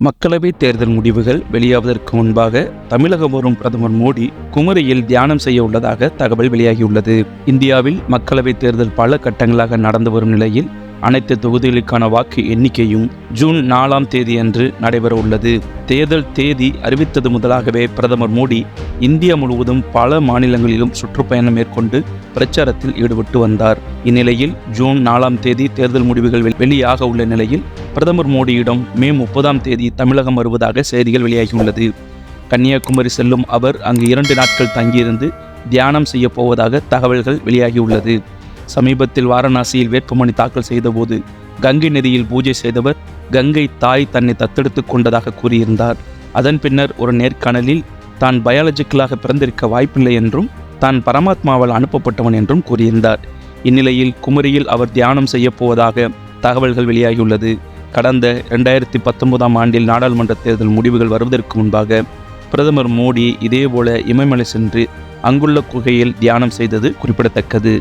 மக்களவைத் தேர்தல் முடிவுகள் வெளியாவதற்கு முன்பாக தமிழகம் வரும் பிரதமர் மோடி குமரியில் தியானம் செய்ய உள்ளதாக தகவல் வெளியாகியுள்ளது. இந்தியாவில் மக்களவைத் தேர்தல் பல கட்டங்களாக நடந்து வரும் நிலையில் அனைத்து தொகுதிகளுக்கான வாக்கு எண்ணிக்கையும் ஜூன் 4ஆம் தேதி அன்று நடைபெற உள்ளது. தேர்தல் தேதி அறிவித்தது முதலாகவே பிரதமர் மோடி இந்தியா முழுவதும் பல மாநிலங்களிலும் சுற்றுப்பயணம் மேற்கொண்டு பிரச்சாரத்தில் ஈடுபட்டு வந்தார். இந்நிலையில் ஜூன் 4ஆம் தேதி தேர்தல் முடிவுகள் வெளியாக உள்ள நிலையில் பிரதமர் மோடியிடம் மே 30ஆம் தேதி தமிழகம் வருவதாக செய்திகள் வெளியாகியுள்ளது. கன்னியாகுமரி செல்லும் அவர் அங்கு 2 நாட்கள் தங்கியிருந்து தியானம் செய்ய போவதாக தகவல்கள் வெளியாகியுள்ளது. சமீபத்தில் வாரணாசியில் வேட்புமனு தாக்கல் செய்தபோது கங்கை நதியில் பூஜை செய்தவர் கங்கை தாய் தன்னை தத்தெடுத்துக் கொண்டதாக கூறியிருந்தார். அதன் பின்னர் ஒரு நேர்காணலில் தான் பயாலஜிக்கலாக பிறந்திருக்க வாய்ப்பில்லை என்றும் தான் பரமாத்மாவால் அனுப்பப்பட்டவன் என்றும் கூறியிருந்தார். இந்நிலையில் குமரியில் அவர் தியானம் செய்ய போவதாக தகவல்கள் வெளியாகியுள்ளது. கடந்த 2019ஆம் ஆண்டில் நாடாளுமன்ற தேர்தல் முடிவுகள் வருவதற்கு முன்பாக பிரதமர் மோடி இதேபோல இமயமலை சென்று அங்குள்ள குகையில் தியானம் செய்தது குறிப்பிடத்தக்கது.